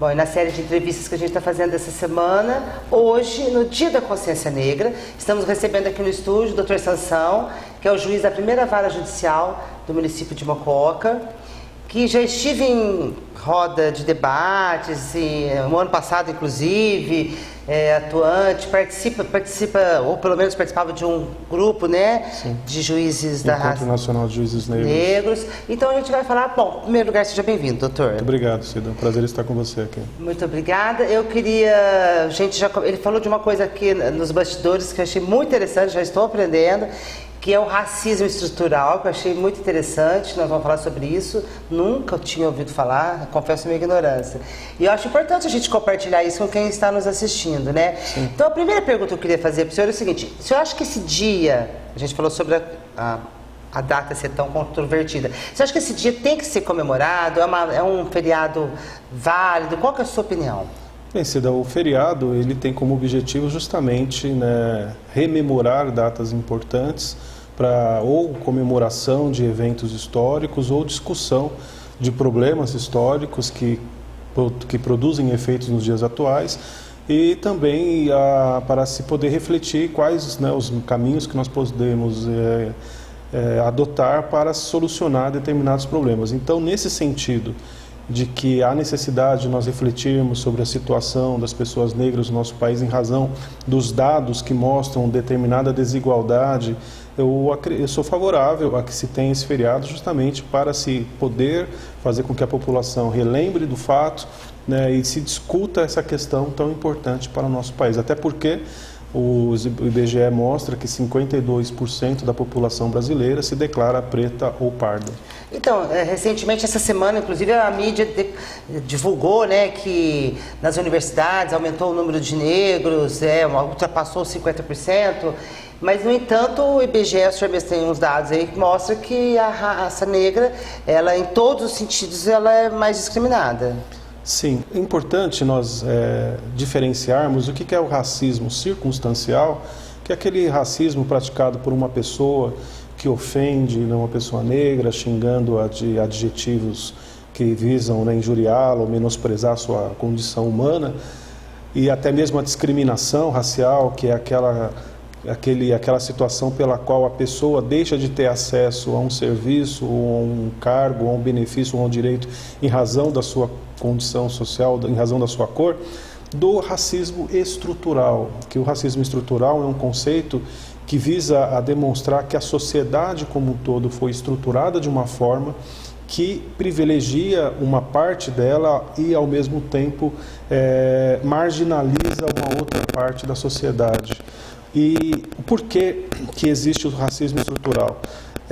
Bom, e na série de entrevistas que a gente está fazendo essa semana, hoje, no Dia da Consciência Negra, estamos recebendo aqui no estúdio o Dr. Sansão, que é o juiz da primeira vara judicial do município de Mococa, que já estive em roda de debates, no ano passado, inclusive, atuante, participa, ou pelo menos participava de um grupo, né, Sim. de juízes da Encontro Nacional de Juízes Negros. Então a gente vai falar, bom, em primeiro lugar, seja bem-vindo, doutor. Muito obrigado, Cida. É um prazer estar com você aqui. Muito obrigada. Eu queria, ele falou de uma coisa aqui nos bastidores que eu achei muito interessante, já estou aprendendo, que é o racismo estrutural, que eu achei muito interessante. Nós vamos falar sobre isso. Nunca tinha ouvido falar, confesso minha ignorância. E eu acho importante a gente compartilhar isso com quem está nos assistindo, né? Sim. Então, a primeira pergunta que eu queria fazer para o senhor é o seguinte: o senhor acha que esse dia, a gente falou sobre a data ser tão controvertida, você acha que esse dia tem que ser comemorado? É um feriado válido? Qual que é a sua opinião? Bem, Cida, o feriado ele tem como objetivo justamente, né, rememorar datas importantes para ou comemoração de eventos históricos ou discussão de problemas históricos que produzem efeitos nos dias atuais e também para se poder refletir quais, né, os caminhos que nós podemos adotar para solucionar determinados problemas. Então, nesse sentido de que há necessidade de nós refletirmos sobre a situação das pessoas negras no nosso país em razão dos dados que mostram determinada desigualdade, eu sou favorável a que se tenha esse feriado justamente para se poder fazer com que a população relembre do fato, né, e se discuta essa questão tão importante para o nosso país. Até porque o IBGE mostra que 52% da população brasileira se declara preta ou parda. Então, recentemente, essa semana, inclusive, a mídia divulgou, né, que nas universidades aumentou o número de negros, ultrapassou 50%, mas, no entanto, o IBGE, o senhor mesmo tem uns dados aí que mostram que a raça negra, ela, em todos os sentidos, ela é mais discriminada. Sim, é importante nós diferenciarmos o que é o racismo circunstancial, que é aquele racismo praticado por uma pessoa que ofende uma pessoa negra, xingando-a de adjetivos que visam, né, injuriá-la ou menosprezar a sua condição humana, e até mesmo a discriminação racial, que é aquela situação pela qual a pessoa deixa de ter acesso a um serviço, ou a um cargo, ou a um benefício, ou a um direito em razão da sua condição social, em razão da sua cor, do racismo estrutural, que o racismo estrutural é um conceito que visa a demonstrar que a sociedade como um todo foi estruturada de uma forma que privilegia uma parte dela e, ao mesmo tempo, marginaliza uma outra parte da sociedade. E por que existe o racismo estrutural?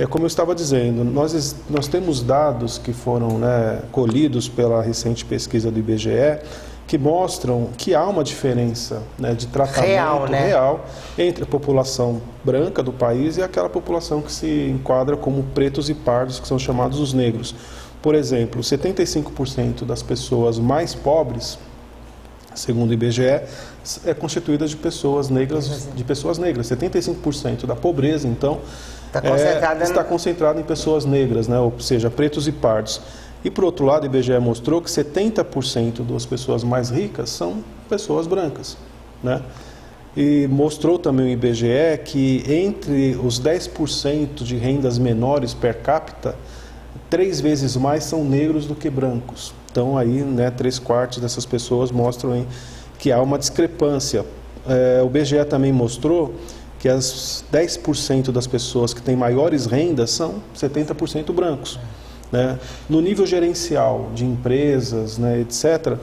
Como eu estava dizendo, nós temos dados que foram, né, colhidos pela recente pesquisa do IBGE que mostram que há uma diferença, né, de tratamento real entre a população branca do país e aquela população que se enquadra como pretos e pardos, que são chamados os negros. Por exemplo, 75% das pessoas mais pobres, segundo o IBGE, é constituída de pessoas negras, 75% da pobreza, então, está concentrada em pessoas negras, né? Ou seja, pretos e pardos. E, por outro lado, o IBGE mostrou que 70% das pessoas mais ricas são pessoas brancas, né? E mostrou também o IBGE que entre os 10% de rendas menores per capita, 3 vezes mais são negros do que brancos. Então, aí, né, 3/4 dessas pessoas mostram que há uma discrepância. O IBGE também mostrou que as 10% das pessoas que têm maiores rendas são 70% brancos, né? No nível gerencial de empresas, né, etc.,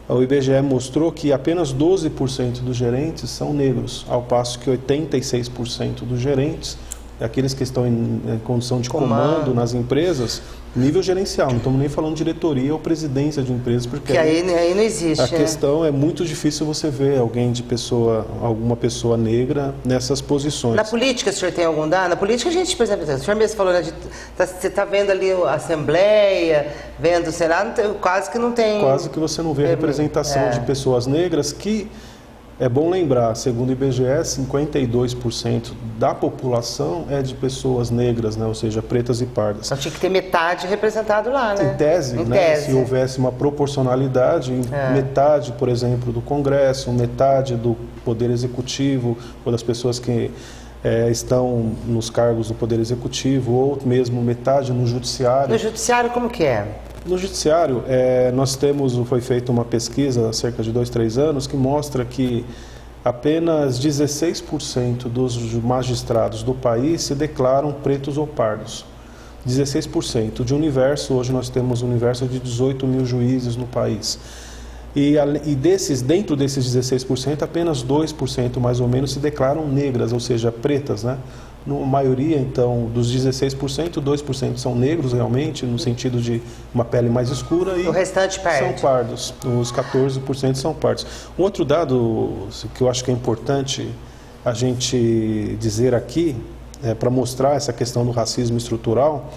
o IBGE mostrou que apenas 12% dos gerentes são negros, ao passo que 86% dos gerentes, aqueles que estão em condição de comando nas empresas, nível gerencial, não estamos nem falando de diretoria ou presidência de empresas, porque aí não existe. A questão é muito difícil você ver alguma pessoa negra nessas posições. Na política, o senhor tem algum dado? Na política, a gente, por exemplo, o senhor mesmo falou, né, você está vendo ali a Assembleia, vendo o Senado, quase que não tem... Quase que você não vê representação de pessoas negras que É bom lembrar, segundo o IBGE, 52% da população é de pessoas negras, né? Ou seja, pretas e pardas. Então tinha que ter metade representado lá, né? Em tese, se houvesse uma proporcionalidade, metade, por exemplo, do Congresso, metade do Poder Executivo, ou das pessoas que estão nos cargos do Poder Executivo, ou mesmo metade no Judiciário. No Judiciário como que é? No Judiciário, foi feita uma pesquisa há cerca de 2, 3 anos que mostra que apenas 16% dos magistrados do país se declaram pretos ou pardos. 16%. De universo, hoje nós temos um universo de 18 mil juízes no país. E dentro desses 16%, apenas 2% mais ou menos se declaram negras, ou seja, pretas, né? Na maioria, então, dos 16%, 2% são negros realmente, no sentido de uma pele mais escura, e o restante são pardos. Os 14% são pardos. Um outro dado que eu acho que é importante a gente dizer aqui, para mostrar essa questão do racismo estrutural,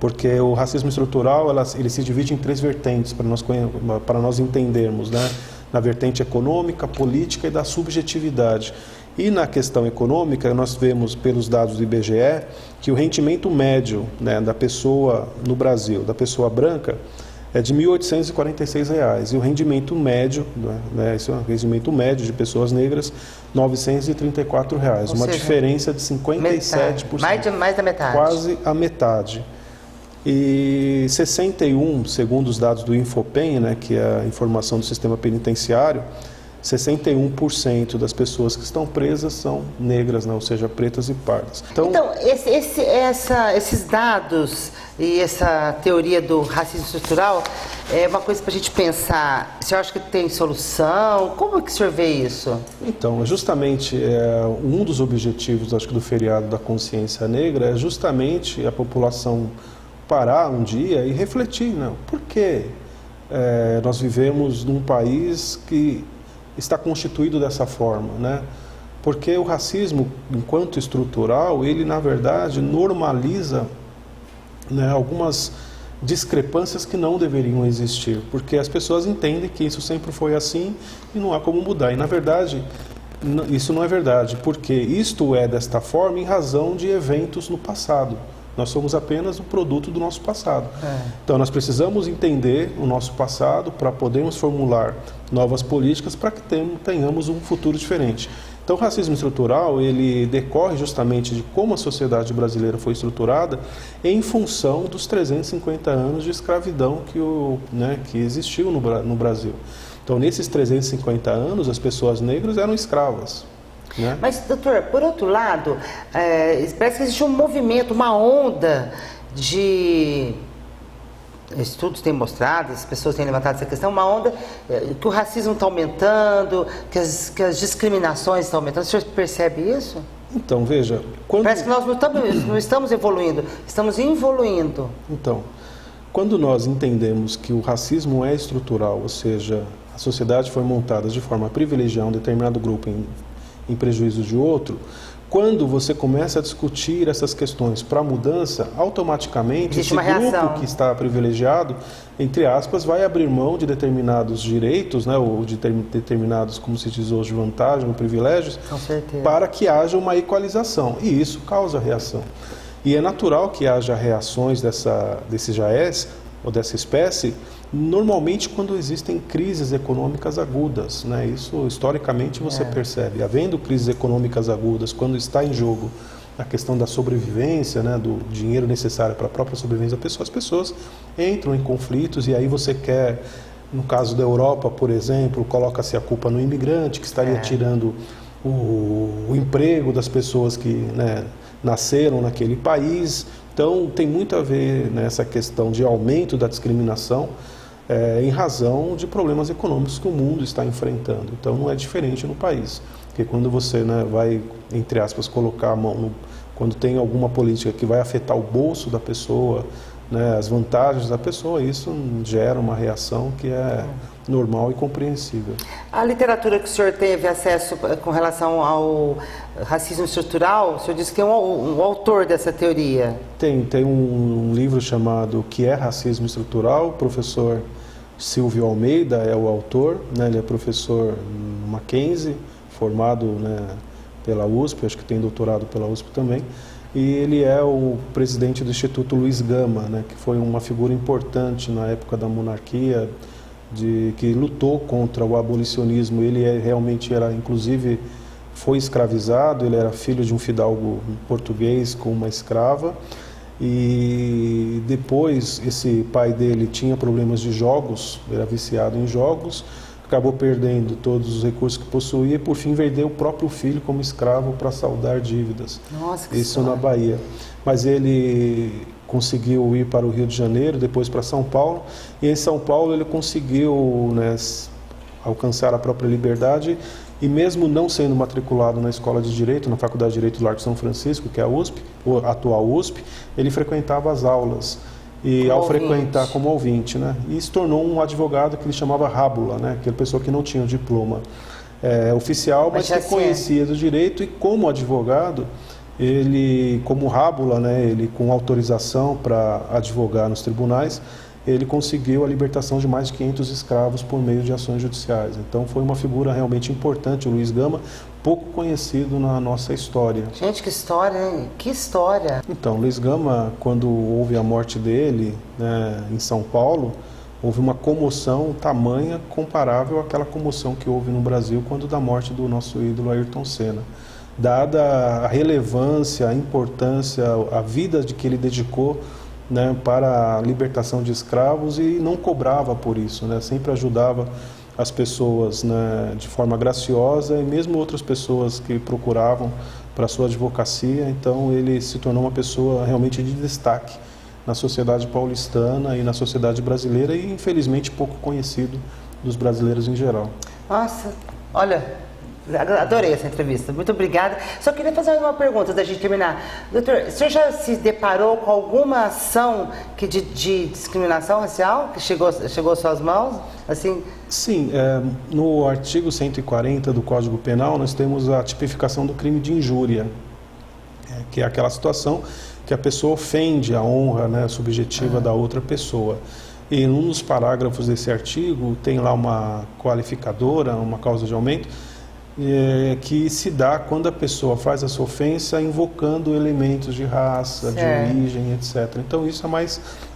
porque o racismo estrutural ele se divide em 3 vertentes, para nós entendermos, né? Na vertente econômica, política e da subjetividade. E na questão econômica, nós vemos pelos dados do IBGE que o rendimento médio, né, da pessoa no Brasil, da pessoa branca, é de R$ 1.846. E o rendimento médio, né, esse é o rendimento médio de pessoas negras, R$ 934. Uma diferença de 57%. Mais da metade. Quase a metade. E 61, segundo os dados do Infopen, né, que é a informação do sistema penitenciário, 61% das pessoas que estão presas são negras, né? Ou seja, pretas e pardas. Então esses dados e essa teoria do racismo estrutural é uma coisa para a gente pensar. O senhor acha que tem solução? Como é que o senhor vê isso? Então, justamente, um dos objetivos, acho que, do feriado da consciência negra é justamente a população parar um dia e refletir, né? Por que nós vivemos num país que está constituído dessa forma, né? Porque o racismo, enquanto estrutural, ele na verdade normaliza, né, algumas discrepâncias que não deveriam existir, porque as pessoas entendem que isso sempre foi assim e não há como mudar. E na verdade isso não é verdade, porque isto é desta forma em razão de eventos no passado. Nós somos apenas o produto do nosso passado. Então, nós precisamos entender o nosso passado para podermos formular novas políticas para que tenhamos um futuro diferente. Então, o racismo estrutural, ele decorre justamente de como a sociedade brasileira foi estruturada em função dos 350 anos de escravidão que existiu no Brasil. Então, nesses 350 anos, as pessoas negras eram escravas. Né? Mas, doutor, por outro lado, parece que existe um movimento, uma onda de estudos têm mostrado, as pessoas têm levantado essa questão, uma onda que o racismo está aumentando, que as discriminações estão aumentando. O senhor percebe isso? Então, veja... Parece que nós não estamos evoluindo, estamos involuindo. Então, quando nós entendemos que o racismo é estrutural, ou seja, a sociedade foi montada de forma a privilegiar um determinado grupo em prejuízo de outro, quando você começa a discutir essas questões para mudança, automaticamente esse grupo que está privilegiado, entre aspas, vai abrir mão de determinados direitos, né, ou de determinados, como se diz hoje, vantagens ou privilégios, para que haja uma equalização. E isso causa reação. E é natural que haja reações desse jaez, ou dessa espécie, normalmente quando existem crises econômicas agudas, né? Isso historicamente você percebe. Havendo crises econômicas agudas, quando está em jogo a questão da sobrevivência, né, do dinheiro necessário para a própria sobrevivência da pessoa, as pessoas entram em conflitos e aí você quer, no caso da Europa, por exemplo, coloca-se a culpa no imigrante que estaria tirando o emprego das pessoas que, né, nasceram naquele país. Então tem muito a ver nessa questão de aumento da discriminação em razão de problemas econômicos que o mundo está enfrentando. Então não é diferente no país, porque quando você, né, vai, entre aspas, colocar a mão quando tem alguma política que vai afetar o bolso da pessoa, né, as vantagens da pessoa, isso gera uma reação que é normal e compreensível. A literatura que o senhor teve acesso com relação ao racismo estrutural, o senhor disse que tem um autor dessa teoria. Tem um livro chamado O que é Racismo Estrutural, o professor Silvio Almeida é o autor, né, ele é professor no Mackenzie, formado, né, pela USP, acho que tem doutorado pela USP também, e ele é o presidente do Instituto Luiz Gama, né, que foi uma figura importante na época da monarquia, que lutou contra o abolicionismo. Ele realmente era, inclusive, foi escravizado, ele era filho de um fidalgo português com uma escrava, e depois esse pai dele tinha problemas de jogos, era viciado em jogos, acabou perdendo todos os recursos que possuía e por fim vendeu o próprio filho como escravo para saldar dívidas. Nossa, que Isso história. na Bahia. Mas ele conseguiu ir para o Rio de Janeiro, depois para São Paulo, e em São Paulo ele conseguiu, né, alcançar a própria liberdade, e mesmo não sendo matriculado na Escola de Direito, na Faculdade de Direito do Largo de São Francisco, que é a USP, a atual USP, ele frequentava as aulas. E como ao ouvinte. frequentar como ouvinte, né, e se tornou um advogado que ele chamava rábula, né, aquela pessoa que não tinha o diploma oficial, mas que conhecia do direito, e como advogado, ele, como rábula, né, ele com autorização para advogar nos tribunais, ele conseguiu a libertação de mais de 500 escravos por meio de ações judiciais. Então foi uma figura realmente importante, o Luiz Gama, pouco conhecido na nossa história. Gente, que história, hein? Que história! Então, Luiz Gama, quando houve a morte dele, né, em São Paulo, houve uma comoção tamanha comparável àquela comoção que houve no Brasil quando da morte do nosso ídolo Ayrton Senna. Dada a relevância, a importância, a vida de que ele dedicou, né, para a libertação de escravos, e não cobrava por isso, né, sempre ajudava as pessoas, né, de forma graciosa, e mesmo outras pessoas que procuravam para a sua advocacia. Então ele se tornou uma pessoa realmente de destaque na sociedade paulistana e na sociedade brasileira, e infelizmente pouco conhecido dos brasileiros em geral. Nossa, olha, adorei essa entrevista, muito obrigada. Só queria fazer uma pergunta da gente terminar. Doutor, o senhor já se deparou com alguma ação de discriminação racial que chegou às suas mãos? Assim? Sim, no artigo 140 do Código Penal nós temos a tipificação do crime de injúria, que é aquela situação que a pessoa ofende a honra, né, subjetiva da outra pessoa. E num dos parágrafos desse artigo tem lá uma qualificadora, uma causa de aumento, que se dá quando a pessoa faz essa ofensa invocando elementos de raça, de origem, etc. Então isso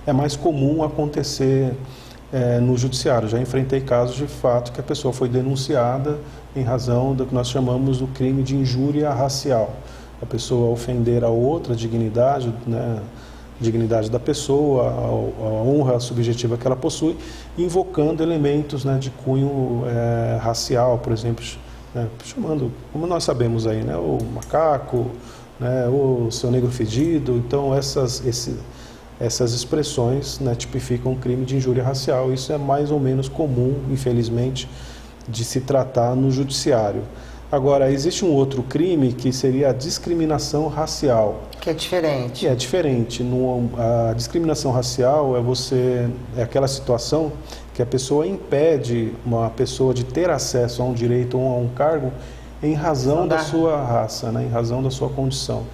é mais comum acontecer no judiciário. Já enfrentei casos de fato que a pessoa foi denunciada em razão do que nós chamamos do crime de injúria racial. A pessoa ofender a outra, a dignidade, né, dignidade da pessoa, a honra subjetiva que ela possui, invocando elementos, né, de cunho racial, por exemplo, né, chamando, como nós sabemos aí, né, o macaco, né, o seu negro fedido. Então essas expressões, né, tipificam um crime de injúria racial. Isso é mais ou menos comum, infelizmente, de se tratar no judiciário. Agora, existe um outro crime que seria a discriminação racial. Que é diferente. Que é diferente. A discriminação racial é aquela situação que a pessoa impede uma pessoa de ter acesso a um direito ou a um cargo em razão da sua raça, né, em razão da sua condição.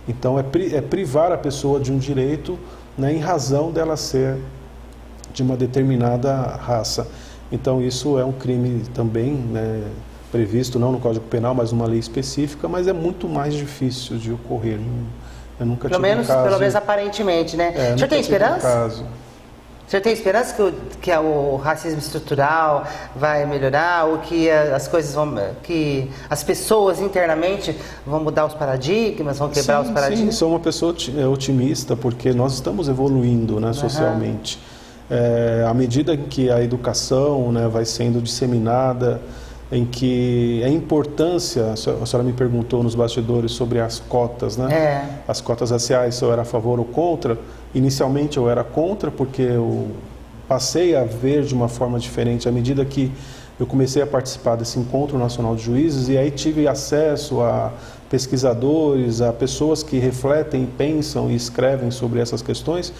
Então, é privar a pessoa de um direito, né, em razão dela ser de uma determinada raça. Então, isso é um crime também, né, previsto não no Código Penal, mas numa lei específica, mas é muito mais difícil de ocorrer. Eu nunca tive um caso. Pelo menos aparentemente, né? O senhor tem esperança? O senhor tem esperança que o racismo estrutural vai melhorar, ou que que as pessoas internamente vão mudar os paradigmas, vão quebrar os paradigmas? Sim, sou uma pessoa otimista, porque nós estamos evoluindo, né, socialmente. À medida que a educação, né, vai sendo disseminada, em que a importância, a senhora me perguntou nos bastidores sobre as cotas, né? As cotas raciais, se eu era a favor ou contra. Inicialmente eu era contra, porque eu passei a ver de uma forma diferente à medida que eu comecei a participar desse Encontro Nacional de Juízes, e aí tive acesso a pesquisadores, a pessoas que refletem, pensam e escrevem sobre essas questões,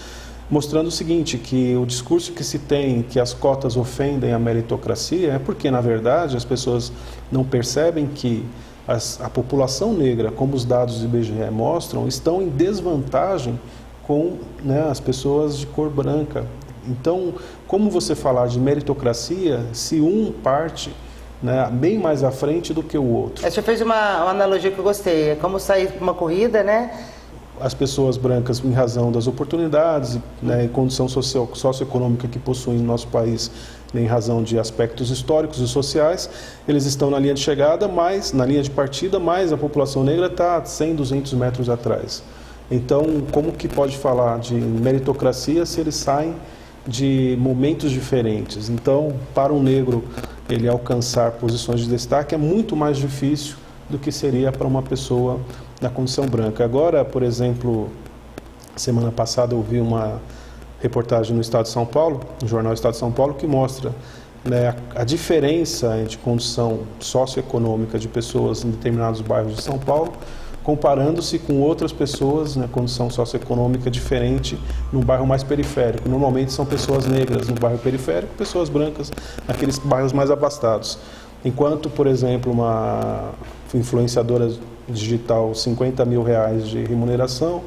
mostrando o seguinte, que o discurso que se tem, que as cotas ofendem a meritocracia, é porque, na verdade, as pessoas não percebem que a população negra, como os dados do IBGE mostram, estão em desvantagem com, né, as pessoas de cor branca. Então, como você falar de meritocracia se um parte né, bem mais à frente do que o outro. Você fez uma analogia que eu gostei, é como sair para uma corrida, né? As pessoas brancas, em razão das oportunidades, né, e condição socioeconômica que possuem no nosso país, em razão de aspectos históricos e sociais, eles estão na linha de chegada, mas na linha de partida, mas a população negra está 100, 200 metros atrás. Então, como que pode falar de meritocracia se eles saem de momentos diferentes? Então, para um negro, ele alcançar posições de destaque é muito mais difícil do que seria para uma pessoa na condição branca. Agora, por exemplo, semana passada eu vi uma reportagem no Estado de São Paulo, no jornal Estado de São Paulo, que mostra, né, a diferença entre condição socioeconômica de pessoas em determinados bairros de São Paulo, comparando-se com outras pessoas na condição socioeconômica diferente num bairro mais periférico. Normalmente são pessoas negras no bairro periférico, pessoas brancas naqueles bairros mais abastados. Enquanto, por exemplo, uma influenciadora digital, R$50 mil de remuneração,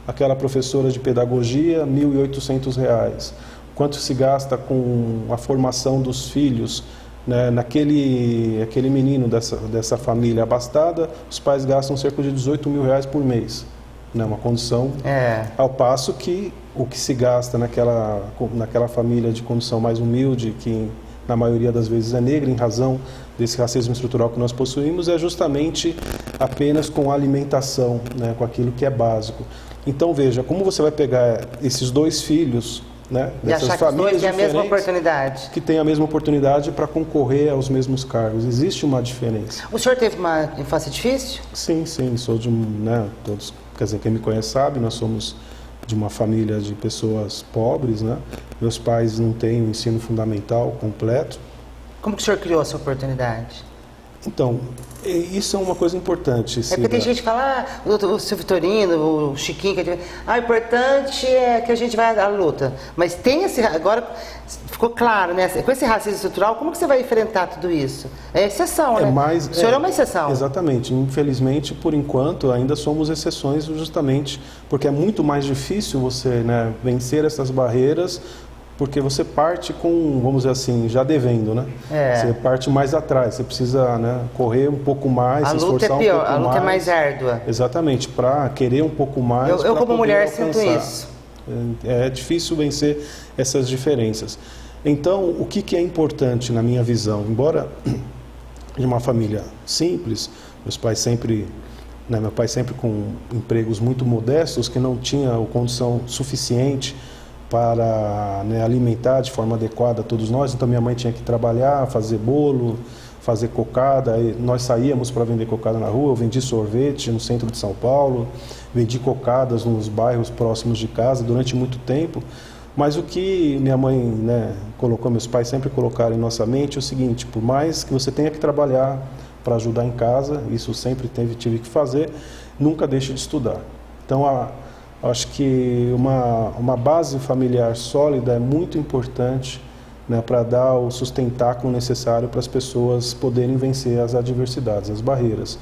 aquela professora de pedagogia, R$1.800. Quanto se gasta com a formação dos filhos, né, aquele menino dessa família abastada, os pais gastam cerca de R$18 mil por mês, né, uma condição, ao passo que o que se gasta naquela família de condição mais humilde, que na maioria das vezes é negra, em razão desse racismo estrutural que nós possuímos, é justamente apenas com a alimentação, né, com aquilo que é básico. Então veja, como você vai pegar esses dois filhos, né, dessas famílias que a mesma oportunidade, que têm a mesma oportunidade para concorrer aos mesmos cargos? Existe uma diferença. O senhor teve uma infância difícil? Sim, sou de todos, quer dizer, quem me conhece sabe, nós somos de uma família de pessoas pobres, né? Meus pais não têm o ensino fundamental completo. Como que o senhor criou essa oportunidade? Então, isso é uma coisa importante. É porque tem gente que fala, o seu Vitorino, o Chiquinho, o importante é que a gente vai à luta. Mas tem agora ficou claro, né? Com esse racismo estrutural, como que você vai enfrentar tudo isso? É exceção, né? O senhor é uma exceção. Exatamente. Infelizmente, por enquanto, ainda somos exceções justamente porque é muito mais difícil você, né, vencer essas barreiras, porque você parte com, vamos dizer assim, já devendo, né? Você parte mais atrás, você precisa, né, correr um pouco mais, se esforçar um pouco mais. A luta é mais árdua. Exatamente, para querer um pouco mais. Eu como mulher sinto isso. É difícil vencer essas diferenças. Então, o que é importante na minha visão? Embora de uma família simples, meu pai sempre com empregos muito modestos, que não tinha a condição suficiente para, né, alimentar de forma adequada todos nós. Então minha mãe tinha que trabalhar, fazer bolo, fazer cocada. Nós saíamos para vender cocada na rua. Eu vendi sorvete no centro de São Paulo, vendi cocadas nos bairros próximos de casa durante muito tempo. Mas o que minha mãe, né, colocou, meus pais sempre colocaram em nossa mente é o seguinte: por mais que você tenha que trabalhar para ajudar em casa, isso sempre tive que fazer, nunca deixe de estudar. Então acho que uma base familiar sólida é muito importante, né, para dar o sustentáculo necessário para as pessoas poderem vencer as adversidades, as barreiras,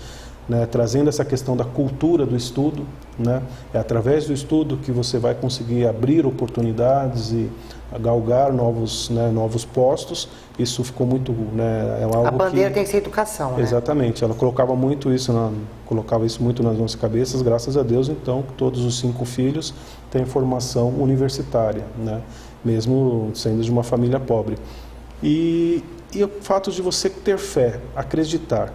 né, trazendo essa questão da cultura do estudo, né, é através do estudo que você vai conseguir abrir oportunidades e galgar novos postos. Isso ficou muito, né, é algo. A bandeira tem que ser educação, né? Exatamente, ela colocava isso muito nas nossas cabeças. Graças a Deus, então, todos os 5 filhos têm formação universitária, né, mesmo sendo de uma família pobre. E o fato de você ter fé, acreditar.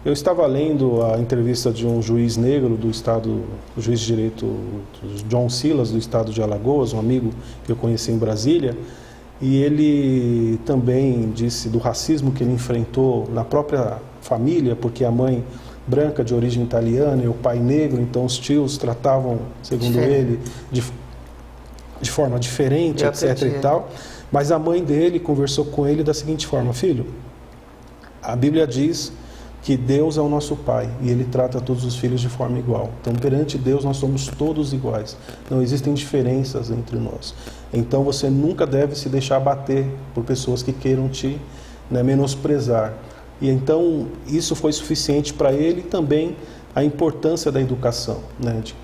Eu estava lendo a entrevista de um juiz negro do estado, o juiz de direito John Silas, do estado de Alagoas, um amigo que eu conheci em Brasília, e ele também disse do racismo que ele enfrentou na própria família, porque a mãe branca de origem italiana e o pai negro, então os tios tratavam, segundo ele, de forma diferente, etc. e tal. Mas a mãe dele conversou com ele da seguinte forma: filho, a Bíblia diz que Deus é o nosso Pai e Ele trata todos os filhos de forma igual. Então, perante Deus, nós somos todos iguais. Não existem diferenças entre nós. Então, você nunca deve se deixar abater por pessoas que queiram te, né, menosprezar. E então, isso foi suficiente para ele. Também a importância da educação, né, de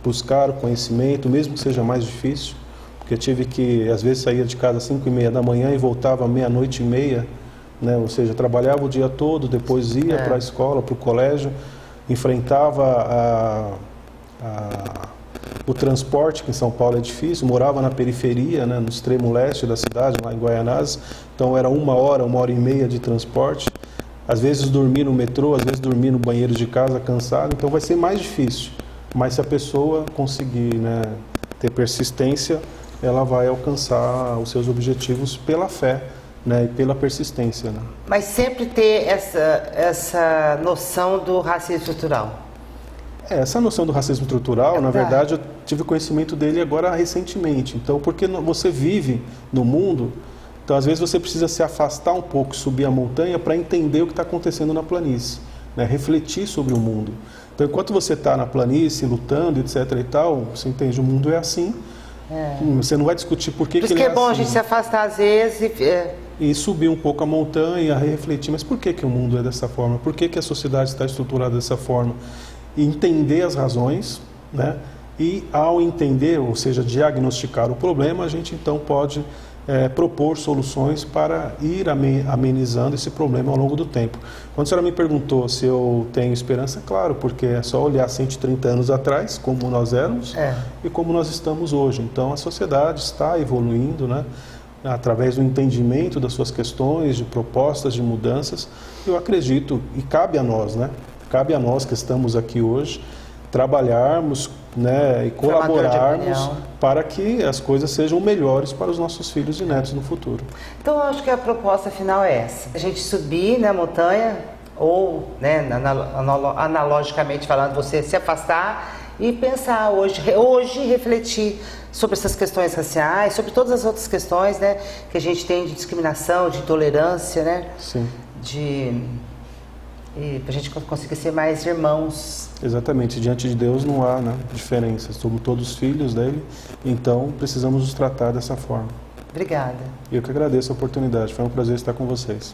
buscar o conhecimento, mesmo que seja mais difícil, porque eu tive que, às vezes, saía de casa às 5h30 da manhã e voltava à 00:30, né? Ou seja, trabalhava o dia todo, depois ia para a escola, para o colégio, enfrentava o transporte, que em São Paulo é difícil, morava na periferia, né, no extremo leste da cidade, lá em Guaianazes, então era 1 hora e meia de transporte, às vezes dormir no metrô, às vezes dormir no banheiro de casa cansado, então vai ser mais difícil, mas se a pessoa conseguir, né, ter persistência, ela vai alcançar os seus objetivos pela fé, né, e pela persistência, né? Mas sempre ter essa noção do racismo estrutural. Essa noção do racismo estrutural, na verdade, eu tive conhecimento dele agora recentemente. Então, porque você vive no mundo, então às vezes você precisa se afastar um pouco, subir a montanha para entender o que está acontecendo na planície, né? Refletir sobre o mundo. Então, enquanto você está na planície, lutando, etc. e tal, você entende, o mundo é assim. Você não vai discutir por que ele é assim. Por isso que é bom a gente se afastar às vezes e subir um pouco a montanha, refletir, mas por que o mundo é dessa forma? Por que a sociedade está estruturada dessa forma? E entender as razões, né? E ao entender, ou seja, diagnosticar o problema, a gente então pode propor soluções para ir amenizando esse problema ao longo do tempo. Quando a senhora me perguntou se eu tenho esperança, claro, porque é só olhar 130 anos atrás, como nós éramos e como nós estamos hoje. Então a sociedade está evoluindo, né? Através do entendimento das suas questões, de propostas de mudanças, eu acredito, e cabe a nós, né? Cabe a nós que estamos aqui hoje, trabalharmos, né, e colaborarmos para que as coisas sejam melhores para os nossos filhos e netos no futuro. Então, eu acho que a proposta final é essa. A gente subir na montanha, ou, né, analogicamente falando, você se afastar e pensar hoje refletir sobre essas questões raciais, sobre todas as outras questões, né, que a gente tem de discriminação, de intolerância, né? Sim. E para a gente conseguir ser mais irmãos. Exatamente, diante de Deus não há, né, diferença, somos todos filhos dele, então precisamos nos tratar dessa forma. Obrigada. Eu que agradeço a oportunidade, foi um prazer estar com vocês.